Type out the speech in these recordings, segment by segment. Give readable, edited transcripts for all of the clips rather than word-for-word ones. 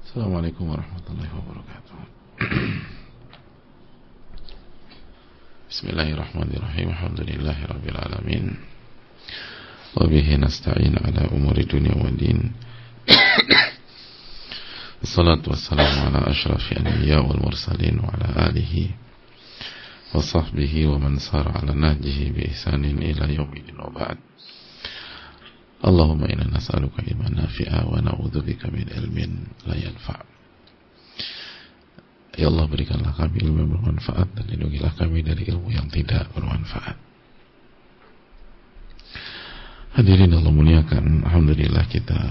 Assalamualaikum warahmatullahi wabarakatuh. Bismillahirrahmanirrahim. Alhamdulillahi rabbil alamin. Wa bihi nasta'in ala umuri dunya wa din. Wassalatu wassalamu ala asyrafil anbiya wal mursalin wa ala alihi wa sahbihi wa man sara ala nahjihi bi ihsanin ila yaumil wa ba'd. Allahumma inna nas'aluka ilman nafi'a wa na'udzubika min ilmin la yanfa'. Ya Allah, berikanlah kami ilmu yang bermanfaat dan lindungilah kami dari ilmu yang tidak bermanfaat. Hadirin Allah muliakan, alhamdulillah kita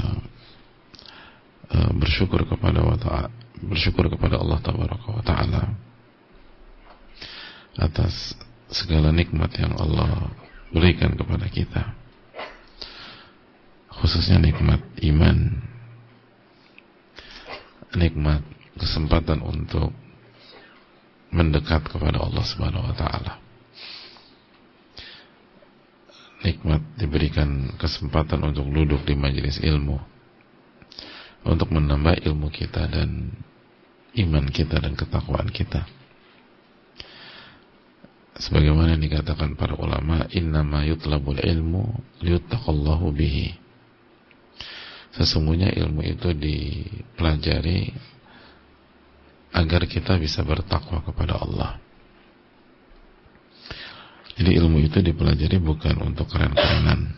bersyukur kepada Allah tabaraka wa taala atas segala nikmat yang Allah berikan kepada kita, khususnya nikmat iman, nikmat kesempatan untuk mendekat kepada Allah Subhanahu wa taala, nikmat diberikan kesempatan untuk duduk di majelis ilmu, untuk menambah ilmu kita dan iman kita dan ketakwaan kita. Sebagaimana dikatakan para ulama, innama yutlabul ilmu liyuttaqallahu bihi. Sesungguhnya ilmu itu dipelajari agar kita bisa bertakwa kepada Allah. Jadi ilmu itu dipelajari bukan untuk keren-kerenan,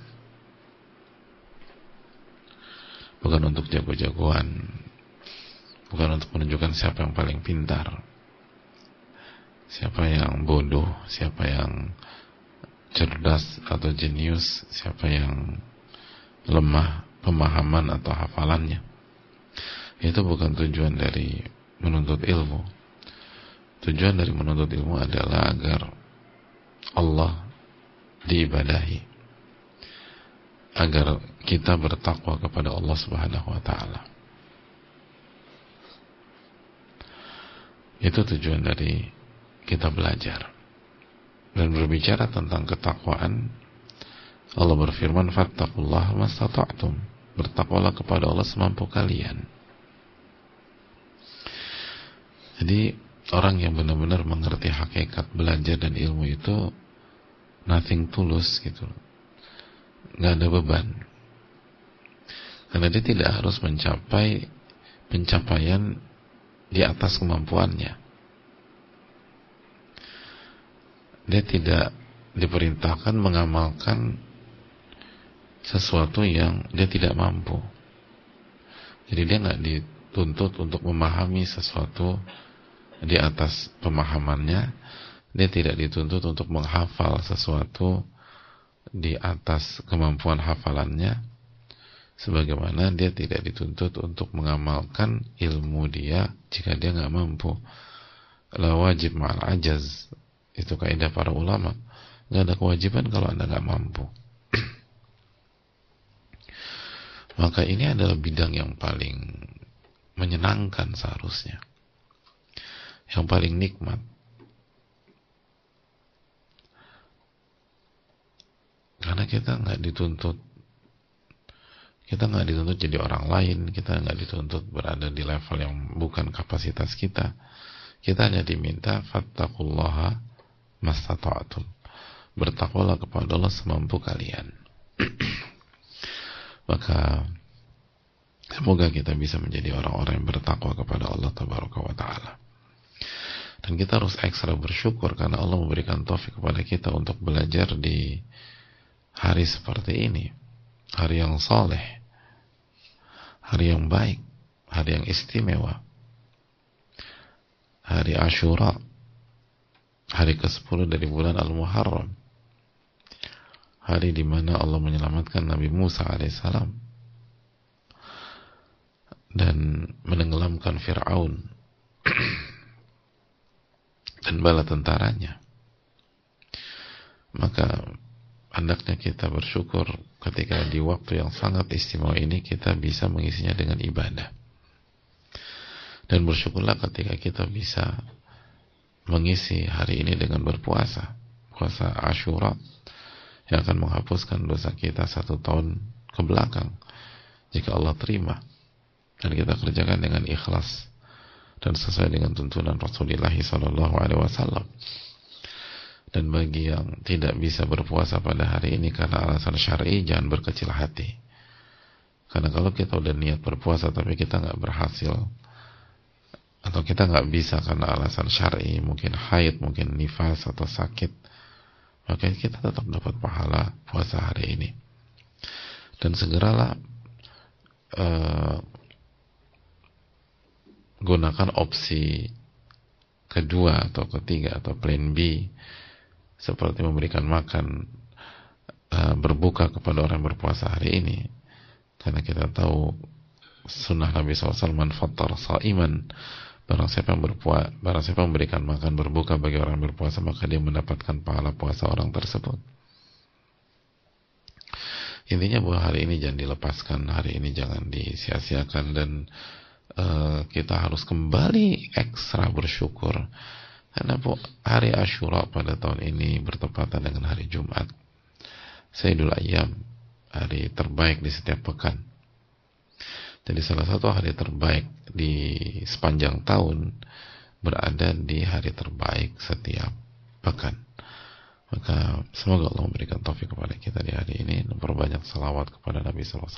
bukan untuk jago-jagoan, bukan untuk menunjukkan siapa yang paling pintar, siapa yang bodoh, siapa yang cerdas atau jenius, siapa yang lemah pemahaman atau hafalannya. Itu bukan tujuan dari menuntut ilmu. Tujuan dari menuntut ilmu adalah agar Allah diibadahi, agar kita bertakwa kepada Allah Subhanahu wa taala. Itu tujuan dari kita belajar. Dan berbicara tentang ketakwaan, Allah berfirman, fattaqullaha mastata'tum. Bertakwalah kepada Allah semampu kalian. Jadi orang yang benar-benar mengerti hakikat belajar dan ilmu itu nothing tulus gitu, nggak ada beban, karena dia tidak harus mencapai pencapaian di atas kemampuannya. Dia tidak diperintahkan mengamalkan sesuatu yang dia tidak mampu. Jadi dia nggak dituntut untuk memahami sesuatu di atas pemahamannya. Dia tidak dituntut untuk menghafal sesuatu di atas kemampuan hafalannya, sebagaimana dia tidak dituntut untuk mengamalkan ilmu dia jika dia nggak mampu. La wajib ma'al ajaz, itu kaidah para ulama. Nggak ada kewajiban kalau anda nggak mampu. Maka ini adalah bidang yang paling menyenangkan seharusnya, yang paling nikmat. Karena kita nggak dituntut jadi orang lain, kita nggak dituntut berada di level yang bukan kapasitas kita. Kita hanya diminta fattaqullaha mastata'tum. Bertakwalah kepada Allah semampu kalian. Maka semoga kita bisa menjadi orang-orang yang bertakwa kepada Allah tabaraka wa taala. Dan kita harus ekstra bersyukur karena Allah memberikan taufik kepada kita untuk belajar di hari seperti ini, hari yang saleh, hari yang baik, hari yang istimewa, hari Asyura, hari ke-10 dari bulan Al-Muharram, hari di mana Allah menyelamatkan Nabi Musa alaihissalam dan menenggelamkan Fir'aun dan bala tentaranya. Maka hendaknya kita bersyukur ketika di waktu yang sangat istimewa ini kita bisa mengisinya dengan ibadah. Dan bersyukurlah ketika kita bisa mengisi hari ini dengan berpuasa, puasa Asyura, yang akan menghapuskan dosa kita 1 tahun ke belakang, jika Allah terima dan kita kerjakan dengan ikhlas dan sesuai dengan tuntunan Rasulullah SAW. Dan bagi yang tidak bisa berpuasa pada hari ini karena alasan syar'i, jangan berkecil hati. Karena kalau kita udah niat berpuasa tapi kita nggak berhasil, atau kita nggak bisa karena alasan syar'i, mungkin haid, mungkin nifas atau sakit, maka kita tetap dapat pahala puasa hari ini. Dan segeralah gunakan opsi kedua atau ketiga atau plan B, seperti memberikan makan berbuka kepada orang yang berpuasa hari ini, karena kita tahu sunnah Nabi SAW, man fattara sa'iman, barang siapa yang memberikan makan berbuka bagi orang yang berpuasa, maka dia mendapatkan pahala puasa orang tersebut. Intinya bahwa hari ini jangan dilepaskan, hari ini jangan disia-siakan, dan kita harus kembali ekstra bersyukur karena hari Asyura pada tahun ini bertepatan dengan hari Jumat, Sayyidul Ayyam, hari terbaik di setiap pekan. Jadi salah satu hari terbaik di sepanjang tahun berada di hari terbaik setiap pekan. Maka semoga Allah memberikan taufik kepada kita di hari ini, dan perbanyak salawat kepada Nabi SAW.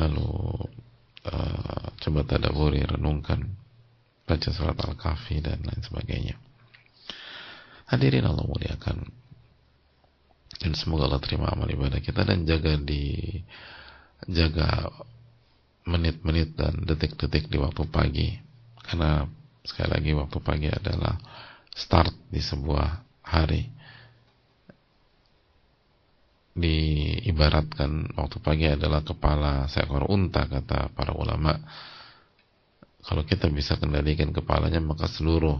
Lalu coba tadabburi, renungkan, baca surat Al-Kahfi dan lain sebagainya. Hadirin Allah muliakan, dan semoga Allah terima amal ibadah kita, dan jaga menit-menit dan detik-detik di waktu pagi, karena sekali lagi waktu pagi adalah start di sebuah hari. Diibaratkan waktu pagi adalah kepala seekor unta, kata para ulama. Kalau kita bisa kendalikan kepalanya, maka seluruh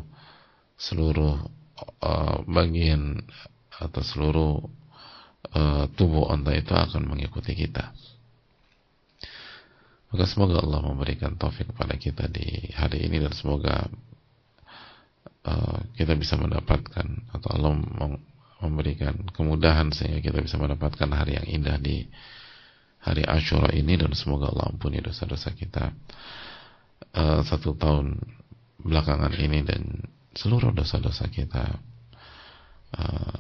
bagian atau seluruh tubuh unta itu akan mengikuti kita. Maka semoga Allah memberikan taufik kepada kita di hari ini, dan semoga kita bisa mendapatkan, atau Allah memberikan kemudahan sehingga kita bisa mendapatkan hari yang indah di hari Asyura ini, dan semoga Allah ampuni dosa-dosa kita 1 tahun belakangan ini dan seluruh dosa-dosa kita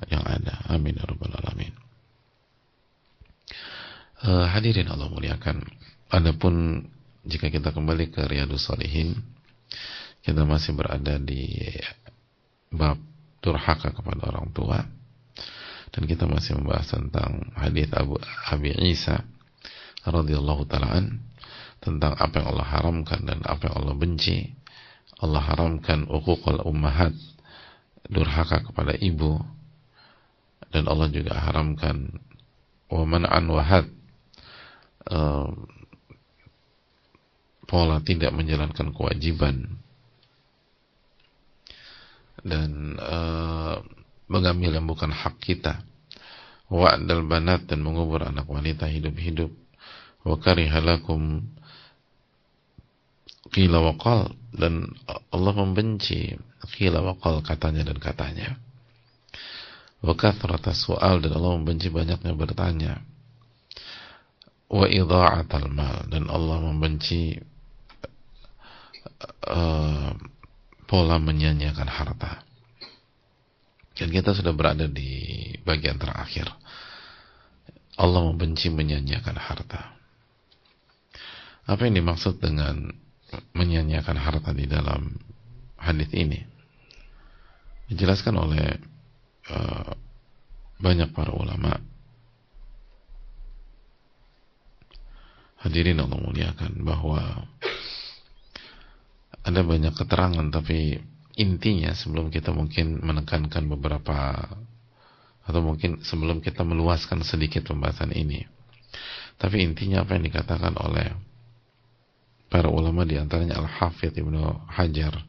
yang ada. Amin ya rabbal alamin. Hadirin Allah muliakan, adapun jika kita kembali ke Riyadhus Shalihin, kita masih berada di bab durhaka kepada orang tua, dan kita masih membahas tentang hadis Abi Isa radhiyallahu ta'ala tentang apa yang Allah haramkan dan apa yang Allah benci. Allah haramkan uququl ummahat, durhaka kepada ibu, dan Allah juga haramkan wa man'an wahad, pola tidak menjalankan kewajiban dan mengambil yang bukan hak kita, wa'dal banat, dan mengubur anak wanita hidup-hidup, wa karihalakum qila wa qal, dan Allah membenci qila wa qal, katanya dan katanya, wa kathrata su'al, dan Allah membenci banyaknya bertanya, wa idha'atal mal, dan Allah membenci pola menyia-nyiakan harta. Dan kita sudah berada di bagian terakhir. Allah membenci menyia-nyiakan harta. Apa yang dimaksud dengan menyia-nyiakan harta di dalam hadis ini? Dijelaskan oleh banyak para ulama. Hadirin Allah muliakan, bahwa ada banyak keterangan, tapi intinya sebelum kita mungkin menekankan beberapa, atau mungkin sebelum kita meluaskan sedikit pembahasan ini, tapi intinya apa yang dikatakan oleh para ulama, diantaranya Al-Hafidh Ibnu Hajar,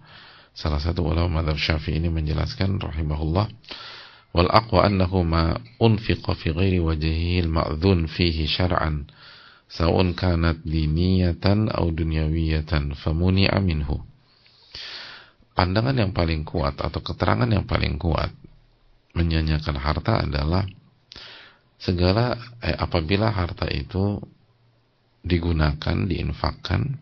salah satu ulama mazhab Syafi'i, ini menjelaskan rahimahullah, wal aqwa annahu ma unfiqa fi ghairi wajhihi al-ma'dhun fihi syar'an sawun kanat diniyatan aw dunyawiyatan famuni'a minhu. Pandangan yang paling kuat atau keterangan yang paling kuat menyia-nyiakan harta adalah segala apabila harta itu digunakan, diinfakkan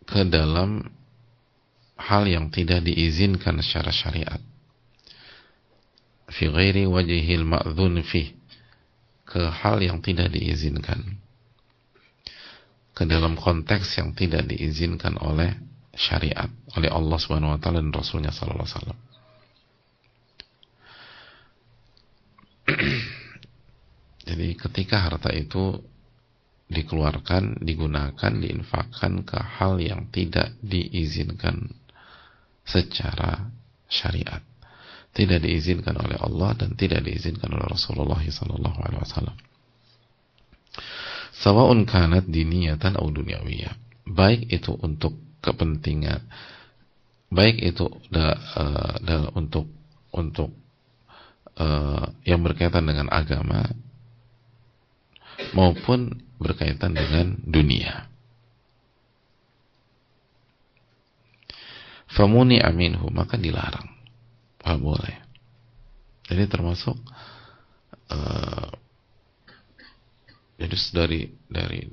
ke dalam hal yang tidak diizinkan secara syariat, fi ghairi wajhil ma'dzun fih, ke hal yang tidak diizinkan, ke dalam konteks yang tidak diizinkan oleh syariat, oleh Allah Subhanahu wa taala dan Rasulnya sallallahu alaihi wasallam. Jadi ketika harta itu dikeluarkan, digunakan, diinfakkan ke hal yang tidak diizinkan secara syariat, tidak diizinkan oleh Allah dan tidak diizinkan oleh Rasulullah sallallahu alaihi wasallam, sawa'un kanat diniyatan atau dunyawiyah, baik itu untuk kepentingan, baik itu untuk yang berkaitan dengan agama maupun berkaitan dengan dunia. Famuni aminhu, maka dilarang, nggak boleh. Jadi termasuk jadi dari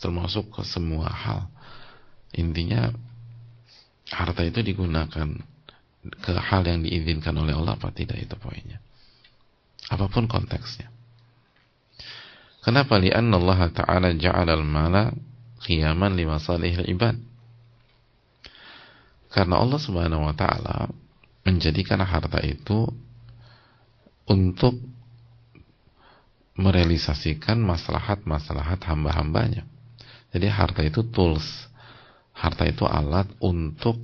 termasuk ke semua hal. Intinya harta itu digunakan ke hal yang diizinkan oleh Allah apa tidak, itu poinnya. Apapun konteksnya. Kenapa? Li'anna Allah Ta'ala ja'ala al-mala qiyaman li masalihil ibad. Karena Allah Subhanahu wa taala menjadikan harta itu untuk merealisasikan maslahat-maslahat hamba-hambanya. Jadi harta itu tools, harta itu alat untuk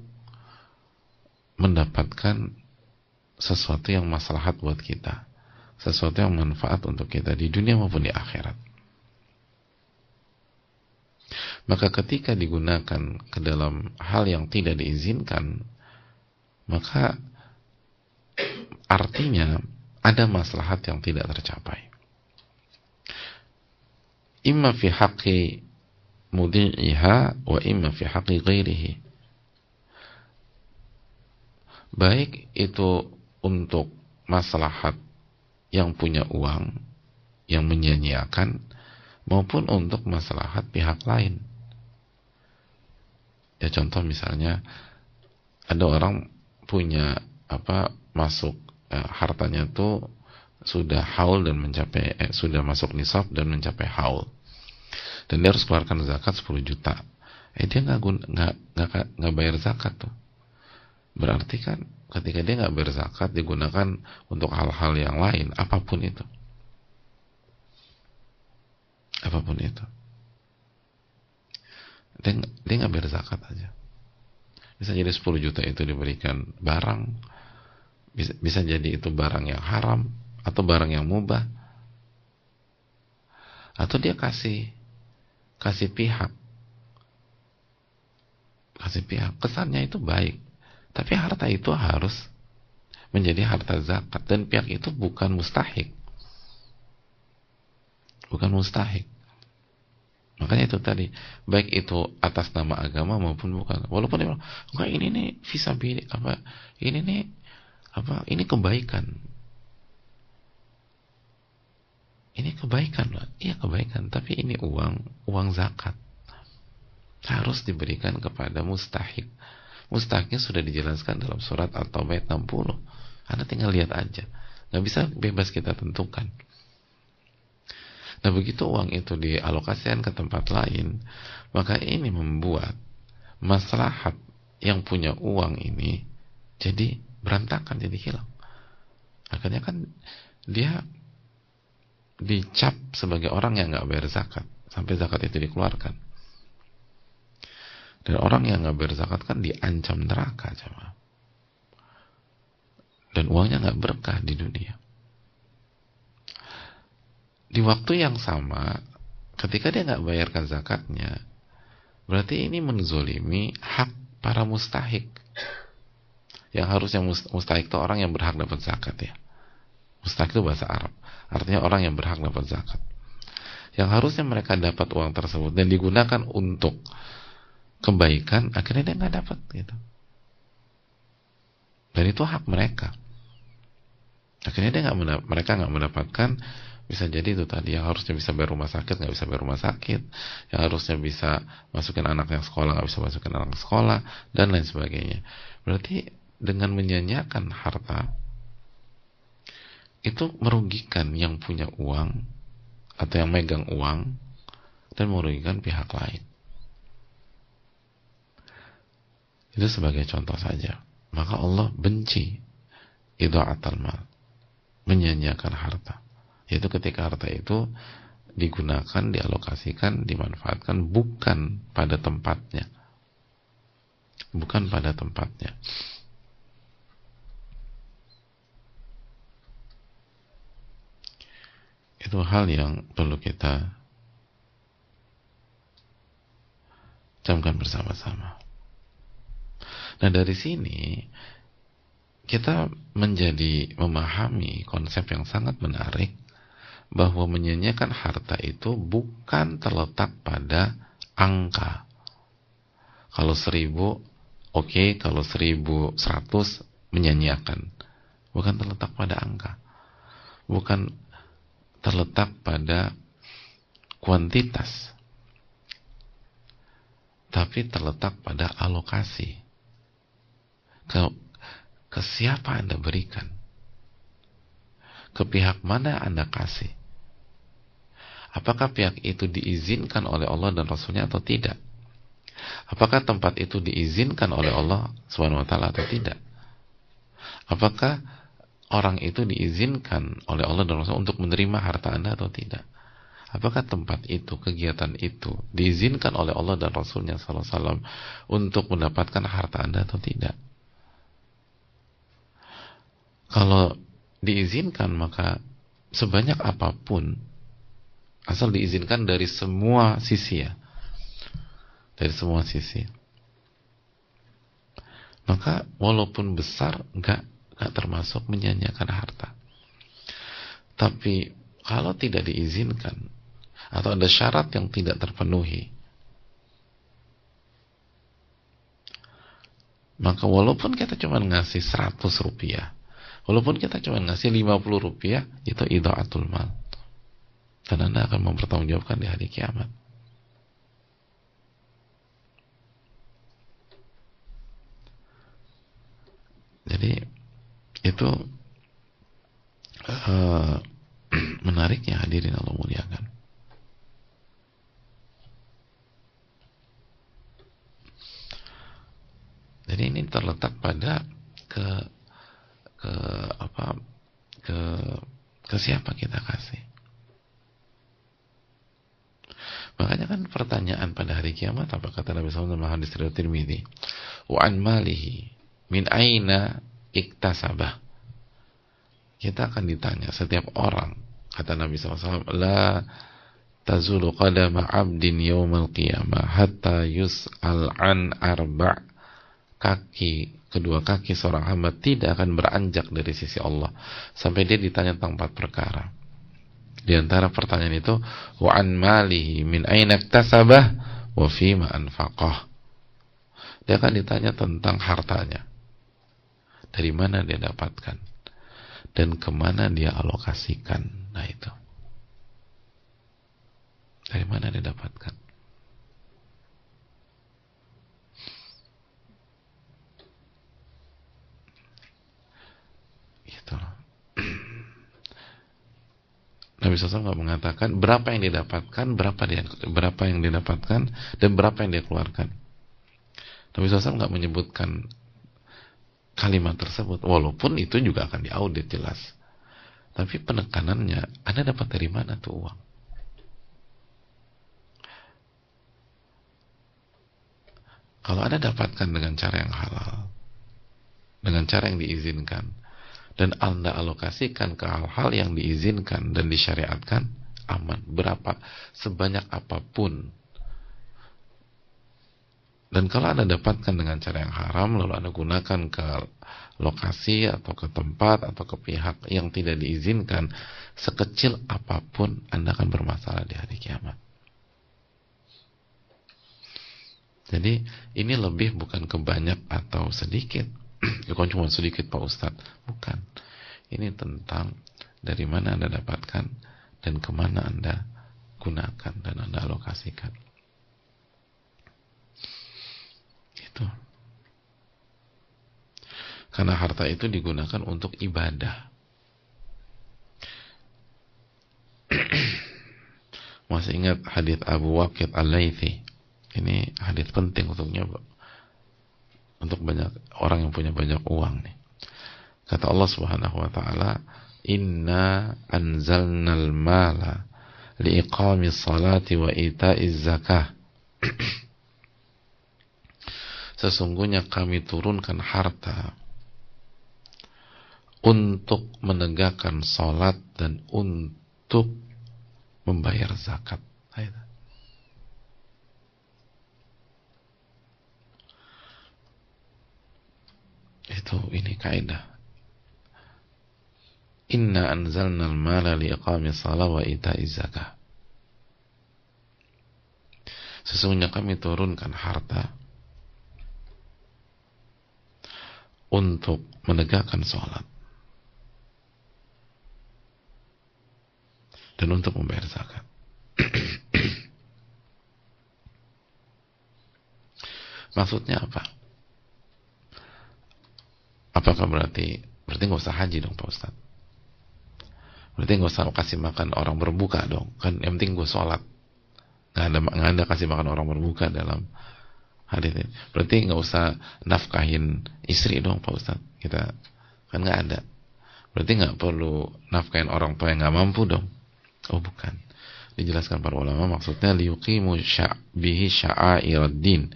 mendapatkan sesuatu yang maslahat buat kita, sesuatu yang manfaat untuk kita di dunia maupun di akhirat. Maka ketika digunakan ke dalam hal yang tidak diizinkan, maka artinya ada maslahat yang tidak tercapai. Imma fi haqqi mudi'iha wa imma fi haqqi ghairihi. Baik itu untuk maslahat yang punya uang, yang menyanyiakan, maupun untuk maslahat pihak lain. Ya contoh misalnya ada orang punya masuk hartanya tuh sudah haul dan mencapai sudah masuk nisab dan mencapai haul, dan dia harus keluarkan zakat 10 juta. Dia nggak bayar zakat tuh. Berarti kan ketika dia nggak bayar zakat, digunakan untuk hal-hal yang lain, apapun itu, dia nggak bayar zakat aja. Bisa jadi 10 juta itu diberikan barang, bisa jadi itu barang yang haram atau barang yang mubah, atau dia kasih pihak, kesannya itu baik, tapi harta itu harus menjadi harta zakat, dan pihak itu bukan mustahik. Makanya itu tadi, baik itu atas nama agama maupun bukan. Walaupun dia bilang, enggak, ini nih fisabilillah, ini kebaikan. Ini kebaikan loh. Iya kebaikan, tapi ini uang zakat. Harus diberikan kepada mustahik. Mustahiknya sudah dijelaskan dalam surat At-Taubah 60. Anda tinggal lihat aja. Nggak bisa bebas kita tentukan. Nah begitu uang itu dialokasikan ke tempat lain, maka ini membuat maslahat yang punya uang ini jadi berantakan, jadi hilang. Akhirnya kan dia dicap sebagai orang yang nggak bayar zakat sampai zakat itu dikeluarkan. Dan orang yang nggak bayar zakat kan diancam neraka, coba. Dan uangnya nggak berkah di dunia. Di waktu yang sama, ketika dia nggak bayarkan zakatnya, berarti ini menzolimi hak para mustahik. Yang harusnya mustahik itu orang yang berhak dapat zakat, ya. Mustahik itu bahasa Arab, artinya orang yang berhak dapat zakat. Yang harusnya mereka dapat uang tersebut dan digunakan untuk kebaikan, akhirnya dia nggak dapat, gitu. Dan itu hak mereka. Akhirnya mereka nggak mendapatkan Bisa jadi itu tadi, yang harusnya bisa bayar rumah sakit nggak bisa bayar rumah sakit, yang harusnya bisa masukin anak yang sekolah nggak bisa masukin anak ke sekolah, dan lain sebagainya. Berarti dengan menyanyiakan harta itu merugikan yang punya uang atau yang megang uang, dan merugikan pihak lain. Itu sebagai contoh saja. Maka Allah benci idha'atul mal, menyanyiakan harta. Yaitu ketika harta itu digunakan, dialokasikan, dimanfaatkan bukan pada tempatnya. Bukan pada tempatnya. Itu hal yang perlu kita camkan bersama-sama. Nah, dari sini kita menjadi memahami konsep yang sangat menarik, bahwa menyanyiakan harta itu bukan terletak pada angka. Kalau 1000, oke, kalau 1100 menyanyiakan. Bukan terletak pada angka. Bukan terletak pada kuantitas. Tapi terletak pada alokasi. Ke siapa Anda berikan? Ke pihak mana Anda kasih? Apakah pihak itu diizinkan oleh Allah dan Rasulnya atau tidak? Apakah tempat itu diizinkan oleh Allah Subhanahu wa Ta'ala atau tidak? Apakah orang itu diizinkan oleh Allah dan Rasulnya untuk menerima harta Anda atau tidak? Apakah tempat itu, kegiatan itu diizinkan oleh Allah dan Rasulnya SAW untuk mendapatkan harta Anda atau tidak? Kalau diizinkan, maka sebanyak apapun, asal diizinkan dari semua sisi, ya, dari semua sisi, maka walaupun besar nggak termasuk menyanyiakan harta. Tapi kalau tidak diizinkan atau ada syarat yang tidak terpenuhi, maka walaupun kita cuma ngasih 100 rupiah, walaupun kita cuma ngasih 50 rupiah, itu idha'atul mal. Dan Anda akan mempertanggungjawabkan di hari kiamat. Jadi itu menariknya, hadirin Allah muliakan. Jadi ini terletak pada ke siapa kita kasih. Makanya kan pertanyaan pada hari kiamat, apa kata Nabi SAW dalam hadis riwayat Tirmidzi, wa an malihi min aina iktasabah. Kita akan ditanya, setiap orang, kata Nabi SAW, la tazulu qadama abdin yawmal qiyamah hatta yus'al an arba'. Kedua kaki seorang hamba tidak akan beranjak dari sisi Allah sampai dia ditanya tentang 4 perkara. Di antara pertanyaan itu, wa an malihi min aina iktasabah wa fima anfaqah. Dia akan ditanya tentang hartanya, dari mana dia dapatkan dan kemana dia alokasikan. Nah itu, dari mana dia dapatkan. Gitu. Nabi SAW nggak mengatakan berapa yang didapatkan, berapa yang didapatkan dan berapa yang dia keluarkan. Nabi SAW nggak menyebutkan kalimat tersebut, walaupun itu juga akan diaudit jelas. Tapi penekanannya, Anda dapat dari mana tuh uang? Kalau Anda dapatkan dengan cara yang halal, dengan cara yang diizinkan, dan Anda alokasikan ke hal-hal yang diizinkan dan disyariatkan, aman. Berapa, sebanyak apapun. Dan kalau Anda dapatkan dengan cara yang haram, lalu Anda gunakan ke lokasi atau ke tempat atau ke pihak yang tidak diizinkan, sekecil apapun, Anda akan bermasalah di hari kiamat. Jadi ini lebih bukan ke banyak atau sedikit. Bukan cuma sedikit Pak Ustadz, bukan. Ini tentang dari mana Anda dapatkan dan kemana Anda gunakan dan Anda alokasikan. Itu. Karena harta itu digunakan untuk ibadah. Masih ingat hadits Abu Waqid Al-Laythi? Ini hadits penting untuk banyak orang yang punya banyak uang nih. Kata Allah Subhanahu wa taala, "Inna anzalnal mala liiqamis salati wa ita'iz zakah." Sesungguhnya kami turunkan harta untuk menegakkan salat dan untuk membayar zakat. Ini kaidah. Inna anzalnal mala liiqamis salat wa ita'iz zakah. Sesungguhnya kami turunkan harta untuk menegakkan salat dan untuk membayar zakat. Maksudnya apa? Apakah berarti nggak usah haji dong Pak Ustaz? Berarti nggak usah kasih makan orang berbuka dong? Kan yang penting gue sholat. Nggak ada kasih makan orang berbuka dalam hadis ini. Berarti nggak usah nafkahin istri dong Pak Ustaz? Kita kan nggak ada. Berarti nggak perlu nafkahin orang tua yang nggak mampu dong? Oh bukan. Dijelaskan para ulama maksudnya liyuqimu bihi sya'airad din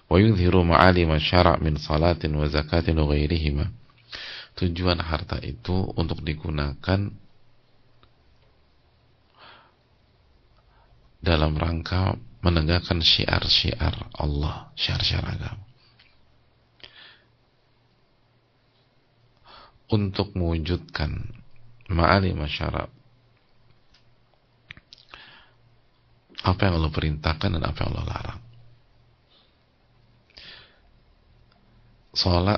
wa yudhiru ma'alim syara' min salatin wa zakatin wa ghairihima. Tujuan harta itu untuk digunakan dalam rangka menegakkan syiar-syiar Allah, syiar-syiar agama, untuk mewujudkan ma'alim syara', apa yang Allah perintahkan dan apa yang Allah larang.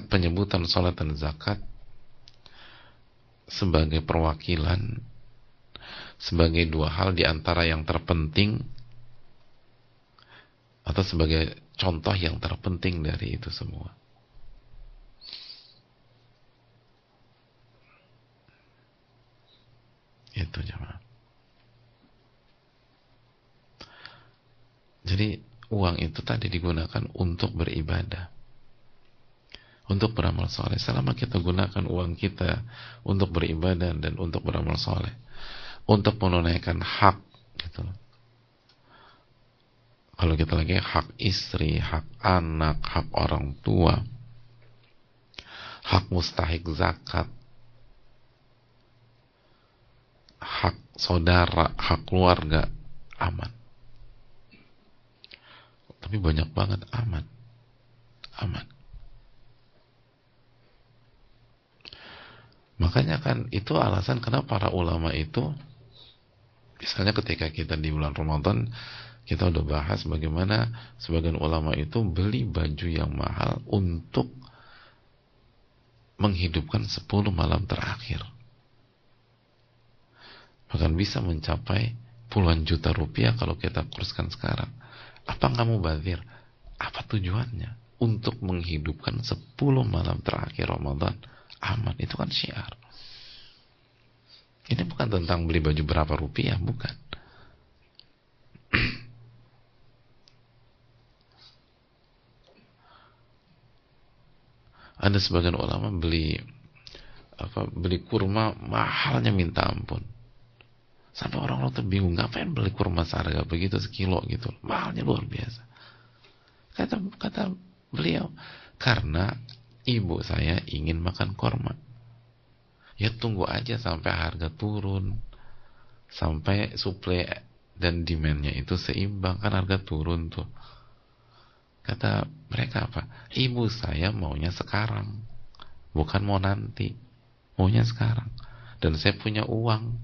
Penyebutan salat dan zakat sebagai perwakilan, sebagai dua hal di antara yang terpenting atau sebagai contoh yang terpenting dari itu semua. Itu jemaah. Jadi uang itu tadi digunakan untuk beribadah, untuk beramal soleh. Selama kita gunakan uang kita untuk beribadah dan untuk beramal soleh, untuk menunaikan hak gitu. Kalau kita lagi hak istri, hak anak, hak orang tua, hak mustahik zakat, hak saudara, hak keluarga, aman. Tapi banyak banget aman. Makanya kan itu alasan kenapa para ulama itu, misalnya ketika kita di bulan Ramadan, kita udah bahas bagaimana sebagian ulama itu beli baju yang mahal untuk menghidupkan 10 malam terakhir. Bahkan bisa mencapai puluhan juta rupiah kalau kita kurskan sekarang. Apa nggak mubazir? Apa tujuannya? Untuk menghidupkan 10 malam terakhir Ramadan. Aman, itu kan syiar. Ini bukan tentang beli baju berapa rupiah, bukan. Ada sebagian ulama beli kurma mahalnya minta ampun. Sampai orang-orang tuh bingung, ngapain beli kurma seharga begitu, sekilo gitu, mahalnya luar biasa. Kata beliau, karena ibu saya ingin makan kurma. Ya tunggu aja sampai harga turun, sampai suplai dan demand-nya itu seimbang, kan harga turun tuh. Kata mereka apa? Ibu saya maunya sekarang, bukan mau nanti, maunya sekarang. Dan saya punya uang,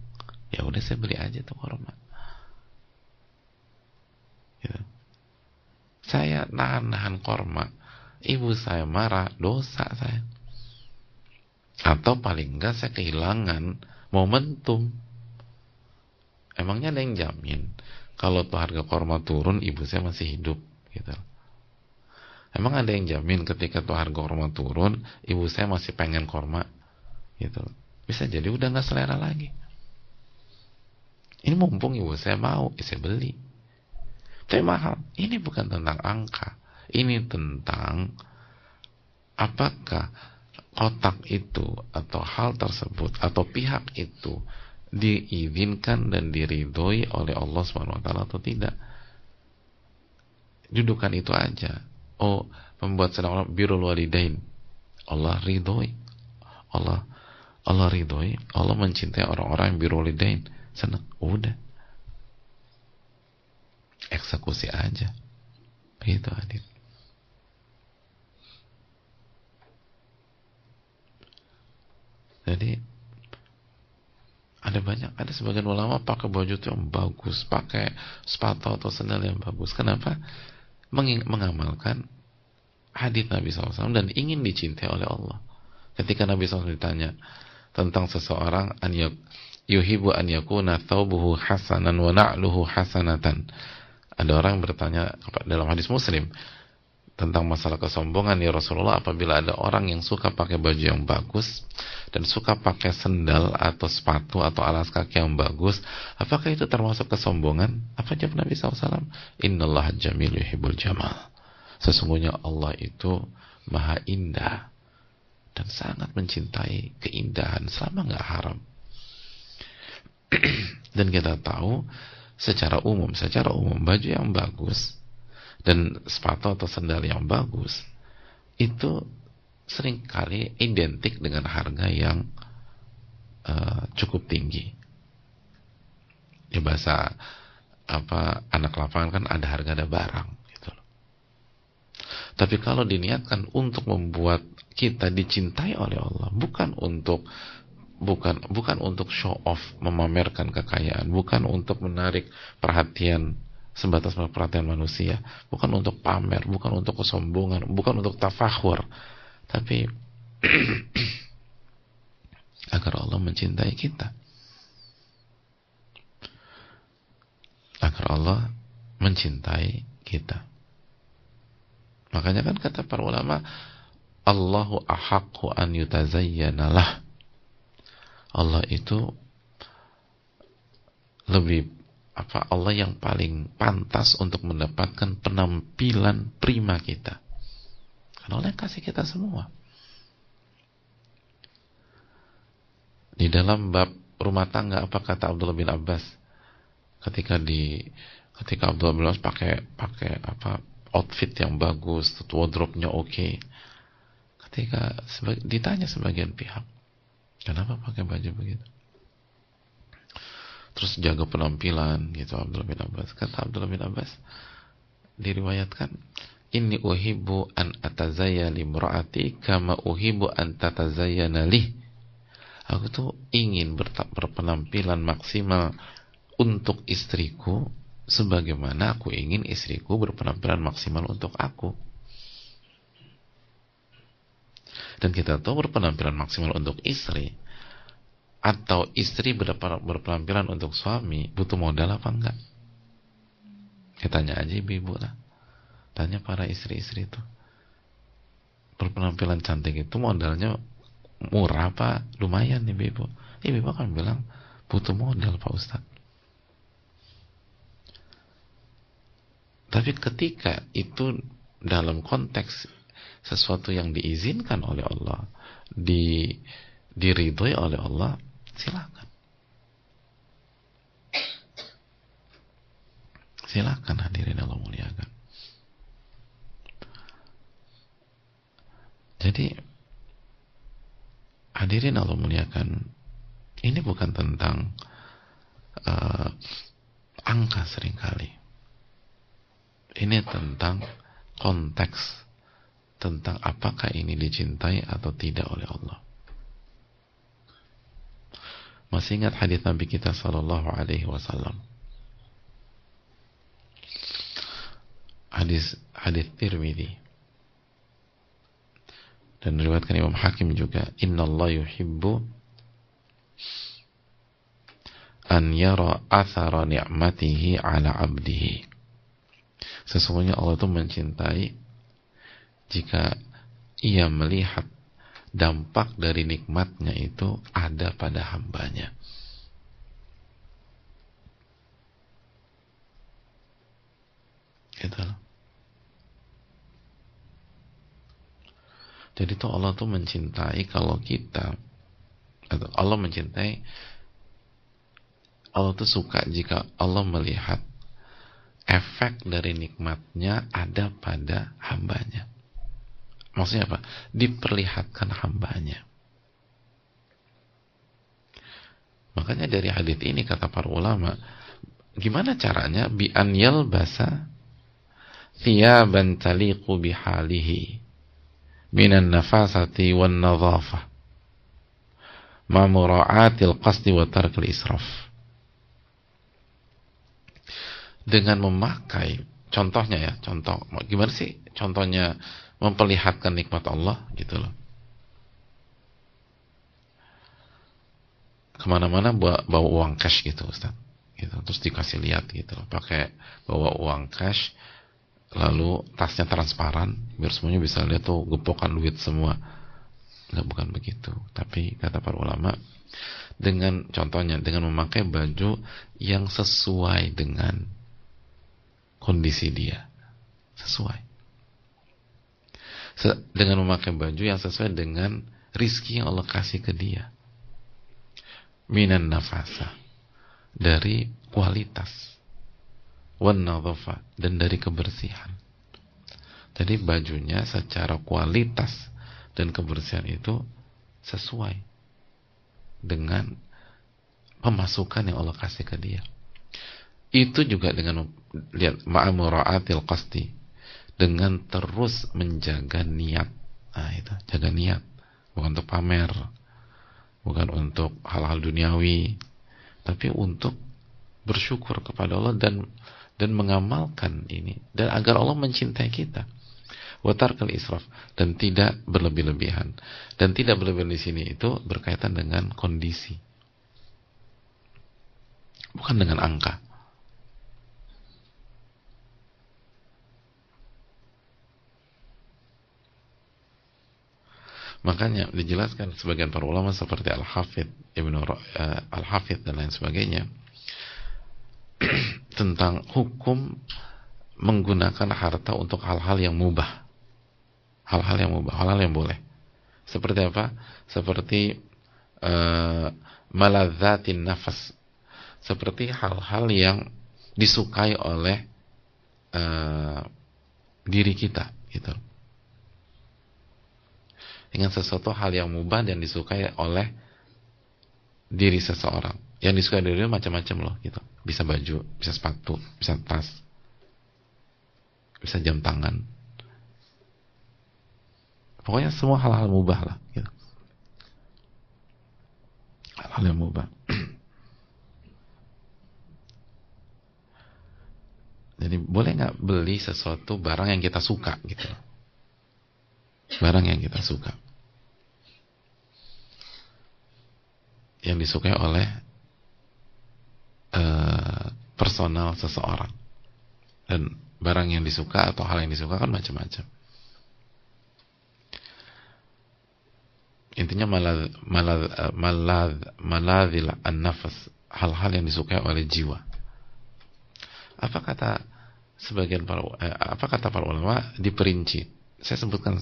ya udah saya beli aja tuh kurma. Gitu. Saya nahan kurma, ibu saya marah, dosa saya. Atau paling enggak saya kehilangan momentum. emangnya ada yang jamin kalau tuh harga korma turun ibu saya masih hidup gitu? Emang ada yang jamin ketika tuh harga korma turun ibu saya masih pengen korma gitu? Bisa jadi udah nggak selera lagi. Ini mumpung ibu saya mau, saya beli. Tapi mahal. Ini bukan tentang angka. Ini tentang apakah kotak itu atau hal tersebut atau pihak itu diizinkan dan diridhoi oleh Allah Subhanahu wa taala atau tidak. Dudukan itu aja. Oh, membuat sedang birrul walidain. Allah ridhoi. Allah ridhoi. Allah mencintai orang-orang yang birrul walidain. Senang. Udah. Eksekusi aja. Begitu Adit. Jadi ada sebagian ulama pakai baju itu yang bagus, pakai sepatu atau sandal yang bagus. Kenapa? Mengamalkan hadits Nabi SAW dan ingin dicintai oleh Allah. Ketika Nabi SAW ditanya tentang seseorang, yuhibu an yakuna thawbuhu hasanan wa na'luhu hasanatan. Ada orang yang bertanya dalam hadis Muslim tentang masalah kesombongan, ya Rasulullah, apabila ada orang yang suka pakai baju yang bagus dan suka pakai sendal atau sepatu atau alas kaki yang bagus, apakah itu termasuk kesombongan? Apa jawab Nabi SAW? Innallaha jamil yuhibbul jamal. Sesungguhnya Allah itu maha indah dan sangat mencintai keindahan selama nggak haram. Dan kita tahu secara umum baju yang bagus dan sepatu atau sandal yang bagus itu seringkali identik dengan harga yang cukup tinggi. Ya bahasa anak lapangan kan ada harga ada barang gitu loh. Tapi kalau diniatkan untuk membuat kita dicintai oleh Allah, bukan untuk show off, memamerkan kekayaan, bukan untuk menarik perhatian sebatas perhatian manusia, bukan untuk pamer, bukan untuk kesombongan, bukan untuk tafakhur, tapi agar Allah mencintai kita, agar Allah mencintai kita. Makanya kan kata para ulama, Allahu ahaqqu an yutazayyana lah. Allah itu lebih Allah yang paling pantas untuk mendapatkan penampilan prima kita. Karena Allah yang kasih kita semua. Di dalam bab rumah tangga, apa kata Abdullah bin Abbas ketika Abdullah bin Abbas pakai outfit yang bagus, wardrobe-nya oke. Ketika ditanya sebagian pihak, kenapa pakai baju begitu? Terus jaga penampilan gitu Abdullah bin Abbas. Kata Abdullah bin Abbas, diriwayatkan, inni uhibbu an atazayyana limraati kama uhibbu an tatazayyana li. Aku tuh ingin berpenampilan maksimal untuk istriku sebagaimana aku ingin istriku berpenampilan maksimal untuk aku. Dan kita tahu berpenampilan maksimal untuk istri atau istri berpenampilan untuk suami butuh modal apa enggak? Kita tanya aja ibu-ibu lah. Tanya para istri-istri itu. Berpenampilan cantik itu modalnya murah apa lumayan ibu-ibu? Ibu-ibu akan bilang butuh modal Pak Ustadz. Tapi ketika itu dalam konteks sesuatu yang diizinkan oleh Allah, diridhoi oleh Allah, silakan. Silakan hadirin Allah muliakan. Jadi hadirin Allah muliakan, ini bukan tentang angka seringkali. Ini tentang konteks, tentang apakah ini dicintai atau tidak oleh Allah. Masih ingat hadis Nabi kita sallallahu alaihi wasallam? Hadis Tirmidzi. Dan diriwayatkan Imam Hakim juga, innallaha yuhibbu an yara athara ni'matihi ala 'abdihi. Sesungguhnya Allah itu mencintai jika ia melihat dampak dari nikmatnya itu ada pada hambanya. Gitu. Jadi tuh Allah tuh mencintai kalau kita, atau Allah mencintai, Allah tuh suka jika Allah melihat efek dari nikmatnya ada pada hambanya. Maksudnya apa? Diperlihatkan hambanya. Makanya dari hadits ini kata para ulama, gimana caranya? Bi an yalbasa thiyaban taliqu bihalihi minan nafasati wan nadhafah ma mura'atil qasdi wa tarkil israf. Dengan memakai, contohnya ya, contoh gimana sih contohnya memperlihatkan nikmat Allah gitu loh. Kemana-mana bawa uang cash gitu Ustaz gitu, terus dikasih lihat gitu loh, pakai bawa uang cash, lalu tasnya transparan biar semuanya bisa lihat tuh gepokan duit semua. Enggak, bukan begitu. Tapi kata para ulama, dengan contohnya dengan memakai baju yang sesuai dengan kondisi dia, sesuai dengan memakai baju yang sesuai dengan rizki yang Allah kasih ke dia, minan nafasa, dari kualitas, wan nadhafa, dan dari kebersihan. Jadi bajunya secara kualitas dan kebersihan itu sesuai dengan pemasukan yang Allah kasih ke dia. Itu juga dengan lihat ma'amura'atil qasdi, dengan terus menjaga niat. Nah itu, jaga niat, bukan untuk pamer, bukan untuk hal-hal duniawi, tapi untuk bersyukur kepada Allah dan mengamalkan ini, dan agar Allah mencintai kita. Wa tarkal israf, dan tidak berlebih-lebihan. Dan tidak berlebihan di sini itu berkaitan dengan kondisi, bukan dengan angka. Makanya dijelaskan sebagian para ulama seperti Al-Hafidh Al-Hafidh dan lain sebagainya tentang hukum menggunakan harta untuk hal-hal yang mubah, hal-hal yang mubah, hal-hal yang boleh. Seperti apa? Seperti maladzatin nafas, seperti hal-hal yang disukai oleh diri kita, gitu. Dengan sesuatu hal yang mubah dan disukai oleh diri seseorang. Yang disukai dari dia macam-macam loh, gitu. Bisa baju, bisa sepatu, bisa tas, bisa jam tangan. Pokoknya semua hal-hal mubah lah, gitu. Hal-hal yang mubah. Jadi boleh nggak beli sesuatu barang yang kita suka, gitu. Barang yang kita suka, yang disukai oleh personal seseorang. Dan barang yang disuka atau hal yang disuka kan macam-macam. Intinya maladhil an-nafas, hal-hal yang disukai oleh jiwa. Apa kata para ulama diperinci? Saya sebutkan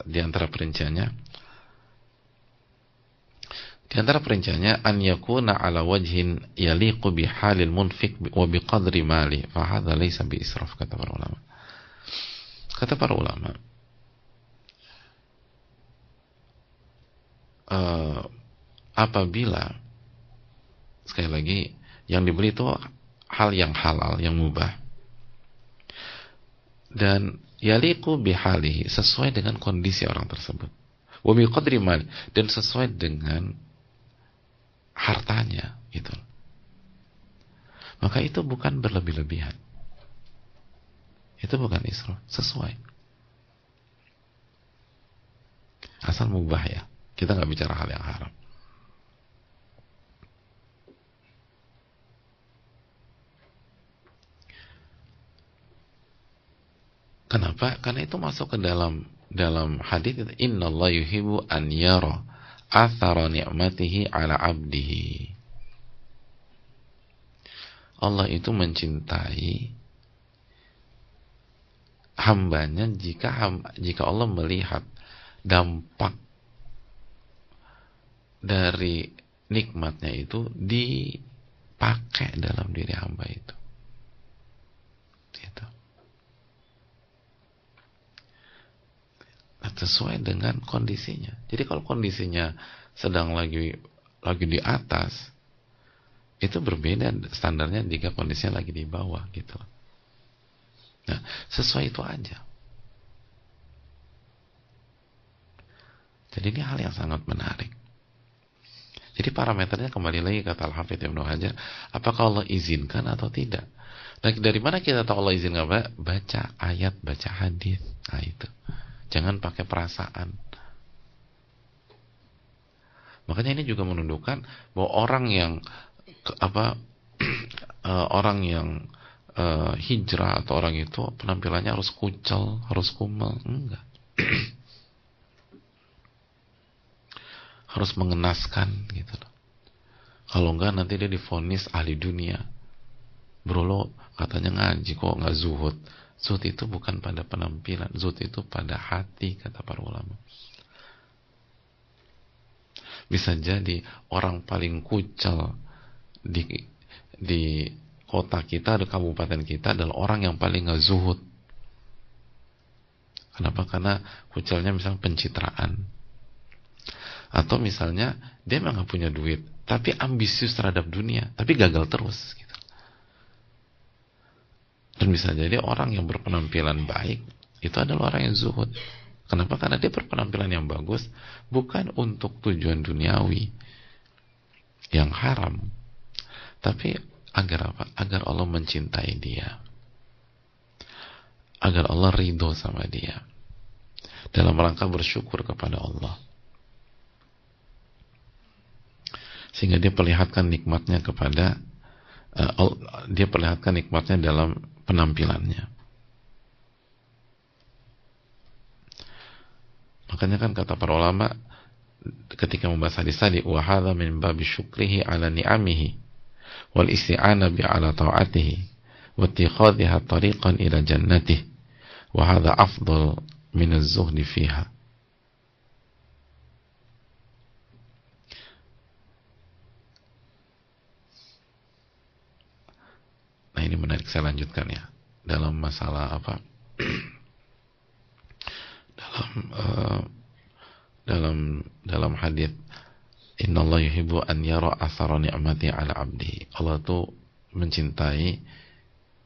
di antara perinciannya. Di antara perinciannya, an yakuna ala wajhin yaliqu bihalil munfik wa biqadri mali, fa hadza laysa bi israf, kata para ulama. Kata para ulama, apabila sekali lagi yang dibeli itu hal yang halal, yang mubah, dan yaliqu bihalihi, sesuai dengan kondisi orang tersebut, wa biqadri mali, dan sesuai dengan hartanya, gitu. Maka itu bukan berlebih-lebihan, itu bukan israf, sesuai, asal mubah ya. Kita nggak bicara hal yang haram. Kenapa? Karena itu masuk ke dalam hadis itu, innallaha yuhibbu an yara athara ni'matihi ala 'abdihi. Allah itu mencintai hambanya jika Allah melihat dampak dari nikmatnya itu dipakai dalam diri hamba itu. Gitu. Sesuai dengan kondisinya. Jadi kalau kondisinya sedang lagi di atas, itu berbeda standarnya jika kondisinya lagi di bawah gitu. Nah, sesuai itu aja. Jadi ini hal yang sangat menarik. Jadi parameternya kembali lagi kata Al-Hafidz Ibnu Hajar, apakah Allah izinkan atau tidak? Nah, dari mana kita tahu Allah izinkan? Baca ayat, baca hadis. Nah, itu. Jangan pakai perasaan. Makanya ini juga menunjukkan bahwa orang yang orang yang hijrah atau orang itu penampilannya harus kucel, harus kumel, enggak. Harus mengenaskan gitu loh. Kalau enggak nanti dia divonis ahli dunia. Bro, lo katanya ngaji kok nggak zuhud. Zuhud itu bukan pada penampilan, zuhud itu pada hati, kata para ulama. Bisa jadi orang paling kucel di kota kita, di kabupaten kita adalah orang yang paling nggak zuhud. Kenapa? Karena kucelnya misalnya pencitraan, atau misalnya dia memang nggak punya duit, tapi ambisius terhadap dunia, tapi gagal terus. Gitu. Dan bisa jadi orang yang berpenampilan baik itu adalah orang yang zuhud. Kenapa? Karena dia berpenampilan yang bagus bukan untuk tujuan duniawi yang haram, tapi agar apa? Agar Allah mencintai dia, agar Allah ridho sama dia, dalam rangka bersyukur kepada Allah, sehingga dia perlihatkan nikmatnya kepada dia perlihatkan nikmatnya dalam penampilannya. Makanya kan kata para ulama ketika membahas hadis tadi, wa hadza min babi syukrihi ala ni'amihi wal isti'ana bi ala ta'atihi wa ittikhadhiha tariqan ila jannatihi wa hadza afdal min az-zuhdi fiha. Nah, ini menarik, saya lanjutkan ya. Dalam masalah apa? dalam hadis innallaha yuhibbu an yara athara ni'mati ala 'abdi. Allah tuh mencintai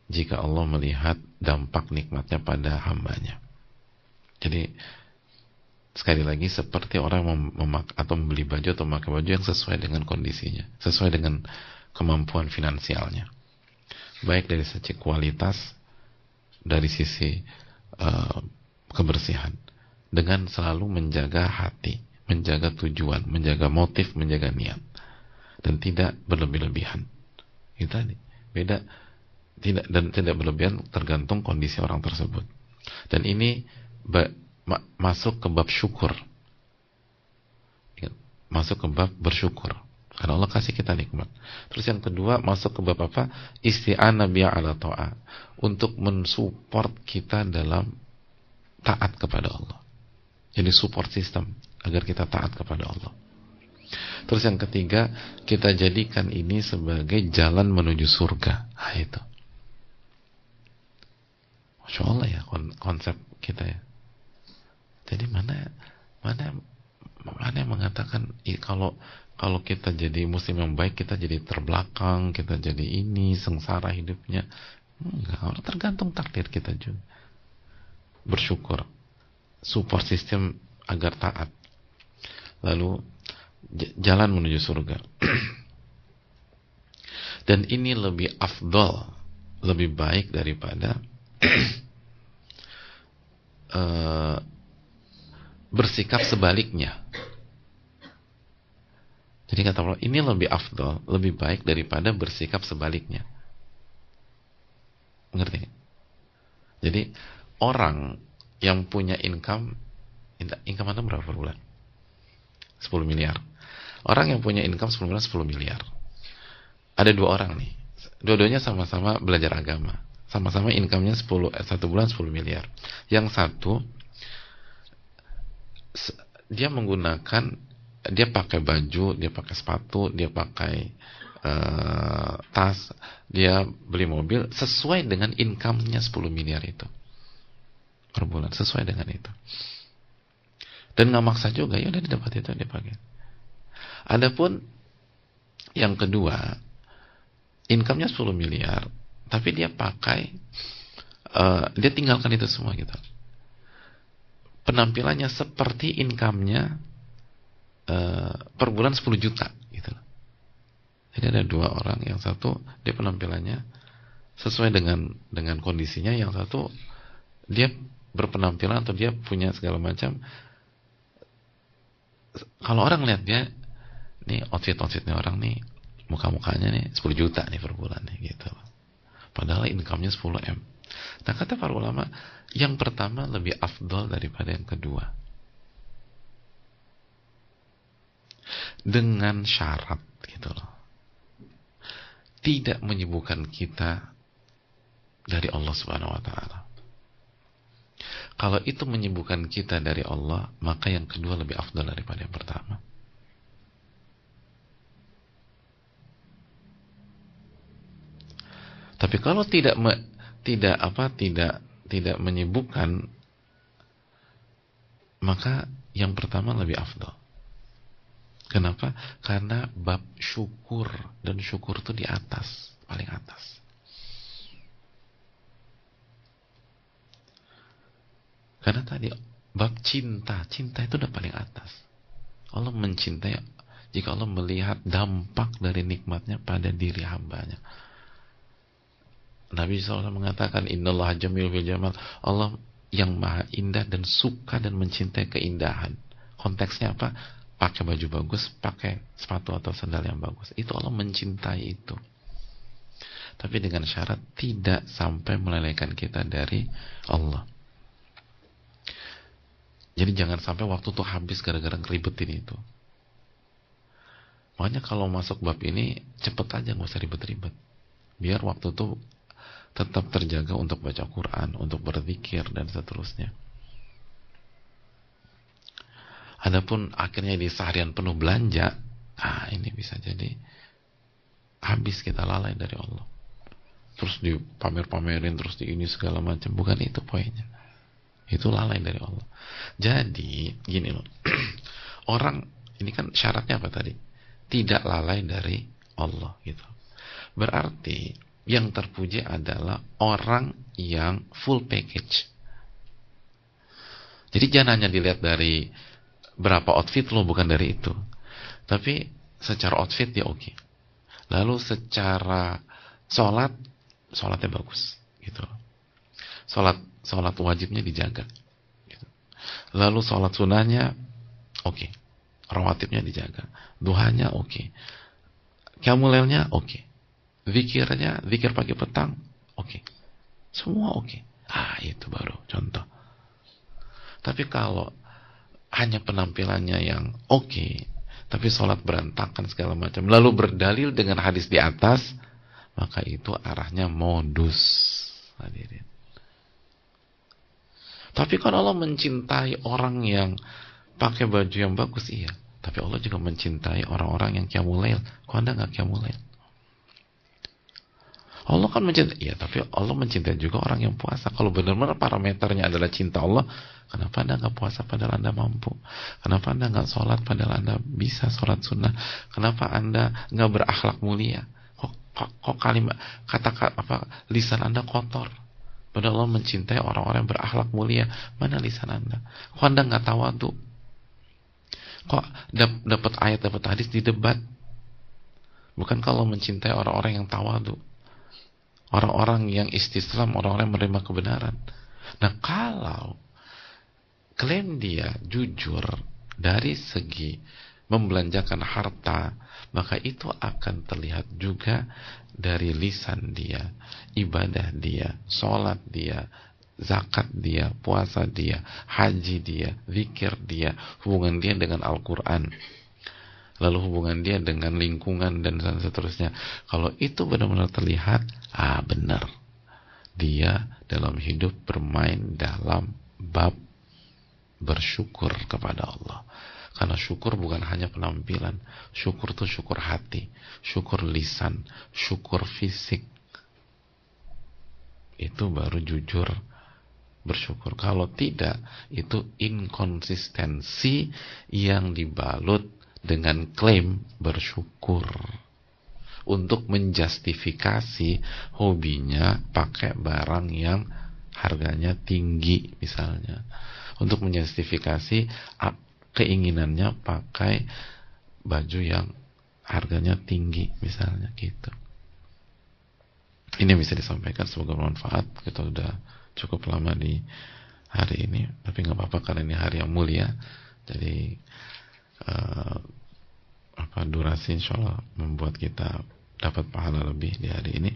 jika Allah melihat dampak nikmatnya pada hambanya. Jadi sekali lagi seperti orang atau membeli baju atau memakai baju yang sesuai dengan kondisinya, sesuai dengan kemampuan finansialnya. Baik dari sisi kualitas, dari sisi kebersihan, dengan selalu menjaga hati, menjaga tujuan, menjaga motif, menjaga niat, dan tidak berlebih-lebihan. Itu tadi beda, tidak berlebihan tergantung kondisi orang tersebut. Dan ini masuk ke bab syukur, masuk ke bab bersyukur karena Allah kasih kita nikmat. Terus yang kedua masuk ke bab apa? Isti'anah biya ala ta'ah, untuk mensupport kita dalam taat kepada Allah. Jadi support system agar kita taat kepada Allah. Terus yang ketiga, kita jadikan ini sebagai jalan menuju surga. Nah, itu. Masya Allah ya konsep kita ya. Jadi mana yang mengatakan kalau kita jadi muslim yang baik kita jadi terbelakang, kita jadi ini sengsara hidupnya. Enggak, tergantung takdir kita juga. Bersyukur, support system agar taat, lalu jalan menuju surga. Dan ini lebih afdal, lebih baik daripada bersikap sebaliknya. Jadi kata Allah, ini lebih afdal, lebih baik daripada bersikap sebaliknya. Ngerti? Jadi orang yang punya income Anda berapa per bulan? 10 miliar. Orang yang punya income 10 bulan 10 miliar. Ada dua orang nih. Dua-duanya sama-sama belajar agama. Sama-sama income-nya 1 bulan 10 miliar. Yang satu dia pakai baju, dia pakai sepatu, dia pakai tas, dia beli mobil sesuai dengan income-nya 10 miliar itu per bulan, sesuai dengan itu. Dan nggak maksa juga, ya udah didapat itu dia pakai. Adapun yang kedua, income-nya 10 miliar, tapi dia pakai dia tinggalkan itu semua gitu. Penampilannya seperti income-nya per bulan 10 juta gitu. Jadi ada dua orang, yang satu dia penampilannya sesuai dengan kondisinya, yang satu dia berpenampilan atau dia punya segala macam. Kalau orang lihat dia, nih outfitnya orang nih, muka-mukanya nih 10 juta nih per bulan nih gitu. Padahal income-nya 10 M. Nah, kata para ulama, yang pertama lebih afdol daripada yang kedua. Dengan syarat gitu loh. Tidak menyibukkan kita dari Allah Subhanahu wa taala. Kalau itu menyibukkan kita dari Allah, maka yang kedua lebih afdal daripada yang pertama. Tapi kalau tidak menyibukkan, maka yang pertama lebih afdal. Kenapa? Karena bab syukur, dan syukur itu di atas, paling atas. Karena tadi bab cinta itu udah paling atas. Allah mencintai jika Allah melihat dampak dari nikmatnya pada diri hambanya. Nabi SAW mengatakan, Innallaha jamil fil jamal. Allah yang maha indah dan suka dan mencintai keindahan. Konteksnya apa? Pakai baju bagus, pakai sepatu atau sandal yang bagus. Itu Allah mencintai itu. Tapi dengan syarat tidak sampai melelehkan kita dari Allah. Jadi jangan sampai waktu tuh habis gara-gara ngeribetin itu. Makanya kalau masuk bab ini cepet aja, nggak usah ribet-ribet. Biar waktu tuh tetap terjaga untuk baca Quran, untuk berzikir dan seterusnya. Adapun akhirnya di seharian penuh belanja, ini bisa jadi habis kita lalai dari Allah. Terus dipamer-pamerin, terus di ini segala macam. Bukan itu poinnya. Itu lalai dari Allah. Jadi gini loh, orang ini kan syaratnya apa tadi? Tidak lalai dari Allah gitu. Berarti yang terpuji adalah orang yang full package. Jadi jangan hanya dilihat dari berapa outfit lo, bukan dari itu. Tapi secara outfit dia oke. Lalu secara sholatnya bagus gitu. Sholat wajibnya dijaga gitu. Lalu sholat sunahnya oke. Rawatibnya dijaga. Duhanya oke. Qiyamul-lailnya oke. Zikir pagi petang oke. Semua oke. Itu baru contoh. Tapi kalau hanya penampilannya yang oke, tapi sholat berantakan segala macam, lalu berdalil dengan hadis di atas, maka itu arahnya modus. Hadirin. Tapi kan Allah mencintai orang yang pakai baju yang bagus, iya. Tapi Allah juga mencintai orang-orang yang qiyamul lail. Kok Anda nggak qiyamul lail? Allah kan mencintai, iya, tapi Allah mencintai juga orang yang puasa. Kalau benar-benar parameternya adalah cinta Allah, kenapa Anda nggak puasa padahal Anda mampu? Kenapa Anda nggak sholat padahal Anda bisa sholat sunnah? Kenapa Anda nggak berakhlak mulia? Kok lisan Anda kotor? Padahal Allah mencintai orang-orang yang berakhlak mulia. Mana lisan Anda? Kok Anda nggak tawadhu? Kok dapat ayat, dapat hadis di debat? Bukan kalau mencintai orang-orang yang tawadhu, orang-orang yang istislam, orang-orang yang menerima kebenaran. Nah, kalau klaim dia jujur dari segi membelanjakan harta, maka itu akan terlihat juga dari lisan dia, ibadah dia, sholat dia, zakat dia, puasa dia, haji dia, zikir dia, hubungan dia dengan Al-Quran, lalu hubungan dia dengan lingkungan dan seterusnya. Kalau itu benar-benar terlihat, benar, dia dalam hidup bermain dalam bab bersyukur kepada Allah. Karena syukur bukan hanya penampilan, syukur itu syukur hati, syukur lisan, syukur fisik. Itu baru jujur bersyukur. Kalau tidak, itu inkonsistensi yang dibalut dengan klaim bersyukur untuk menjustifikasi hobinya pakai barang yang harganya tinggi misalnya, untuk menjustifikasi keinginannya pakai baju yang harganya tinggi misalnya gitu. Ini bisa disampaikan, semoga bermanfaat. Kita udah cukup lama di hari ini, tapi nggak apa-apa karena ini hari yang mulia. Jadi durasi insya Allah membuat kita dapat pahala lebih di hari ini.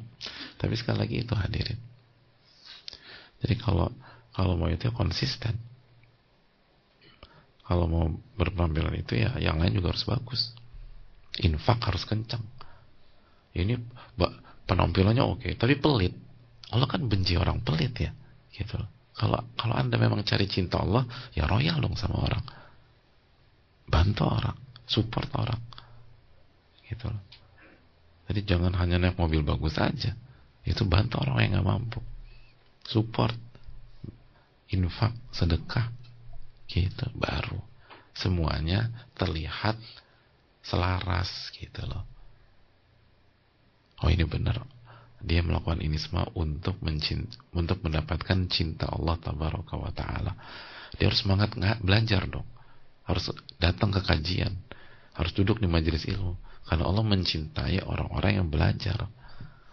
Tapi sekali lagi itu hadirin. Jadi kalau mau itu konsisten. Kalau mau berpenampilan itu ya yang lain juga harus bagus. Infak harus kencang. Ini penampilannya oke, tapi pelit. Allah kan benci orang pelit ya, gitu. Kalau Anda memang cari cinta Allah, ya royal dong sama orang. Bantu orang, support orang. Gitu loh. Jadi jangan hanya naik mobil bagus aja. Itu bantu orang yang nggak mampu. Support, infak, sedekah, gitu, baru semuanya terlihat selaras gitu loh. Oh, ini benar, dia melakukan ini semua untuk mendapatkan cinta Allah tabaraka wa taala. Dia harus semangat belajar dong, harus datang ke kajian, harus duduk di majelis ilmu, karena Allah mencintai orang-orang yang belajar.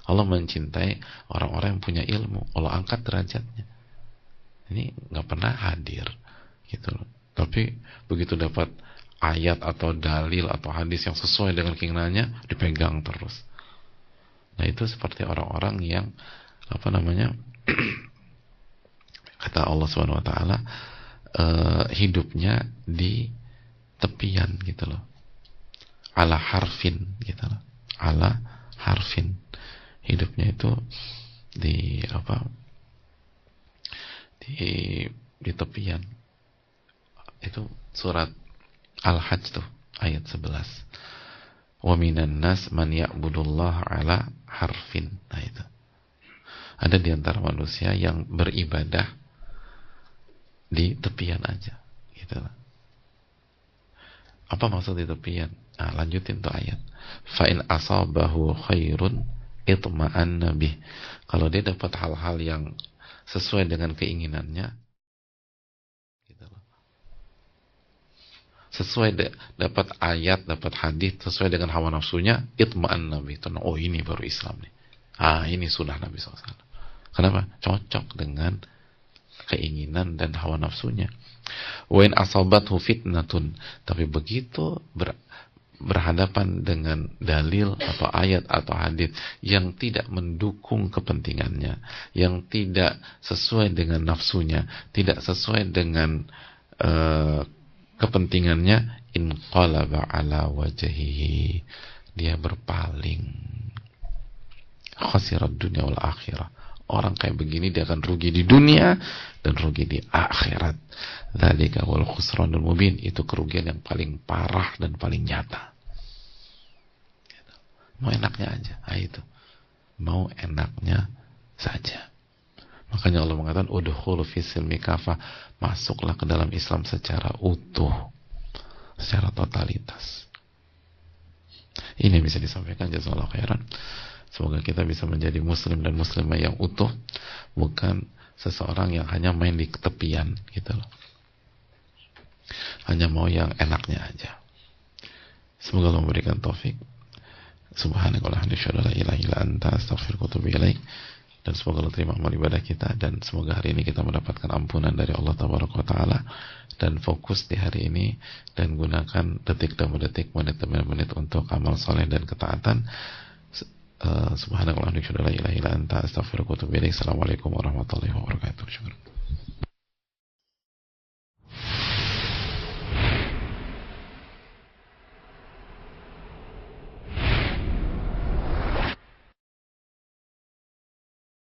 Allah mencintai orang-orang yang punya ilmu. Allah angkat derajatnya. Ini nggak pernah hadir gitu loh. Tapi begitu dapat ayat atau dalil atau hadis yang sesuai dengan keinginannya, dipegang terus. Nah, itu seperti orang-orang yang kata Allah Subhanahu wa taala, hidupnya di tepian gitu loh. Ala harfin gitu loh. Ala harfin. Hidupnya itu di tepian. Itu surat Al-Hajj tuh ayat 11. Wa minan nas man ya'budullaha ala harfin. Nah, itu. Ada di antara manusia yang beribadah di tepian aja gitu. Apa maksud di tepian? Nah, lanjutin tuh ayat. Fa in asabahu khairun itma'anna bih. Kalau dia dapat hal-hal yang sesuai dengan keinginannya, gitu loh. Dapat ayat, dapat hadis sesuai dengan hawa nafsunya, itma'anna bih. Oh, ini baru Islam nih. Ini sunnah Nabi SAW. Kenapa? Cocok dengan keinginan dan hawa nafsunya. Wa in asabathu fitnatun. Tapi begitu berhadapan dengan dalil atau ayat atau hadis yang tidak mendukung kepentingannya, yang tidak sesuai dengan nafsunya, tidak sesuai dengan kepentingannya, inqalaba ala wajhihi, dia berpaling. Khasirat dunia wal akhirah. Orang kayak begini dia akan rugi di dunia dan rugi di akhirat. Dzalika wal khusranul mubin. Itu kerugian yang paling parah dan paling nyata. Mau enaknya aja. Itu. Mau enaknya saja. Makanya Allah mengatakan udkhulu fis silmi kafah. Masuklah ke dalam Islam secara utuh, secara totalitas. Ini yang bisa disampaikan. Jazakallahu khairan. Semoga kita bisa menjadi muslim dan muslimah yang utuh, bukan seseorang yang hanya main di tepian gitu loh. Hanya mau yang enaknya aja. Semoga Allah memberikan taufik. Subhanakallahumma wa bihamdika astaghfiruka wa atubu ilaik. Dan semoga Allah terima amal ibadah kita, dan semoga hari ini kita mendapatkan ampunan dari Allah Tabaraka wa taala, dan fokus di hari ini dan gunakan detik demi detik, menit demi menit untuk amal soleh dan ketaatan. Subhanakallahumma wa bihamdika, la ilaha illa anta, astaghfiruka wa atubu ilaik. Assalamualaikum warahmatullahi wabarakatuh. Syukur.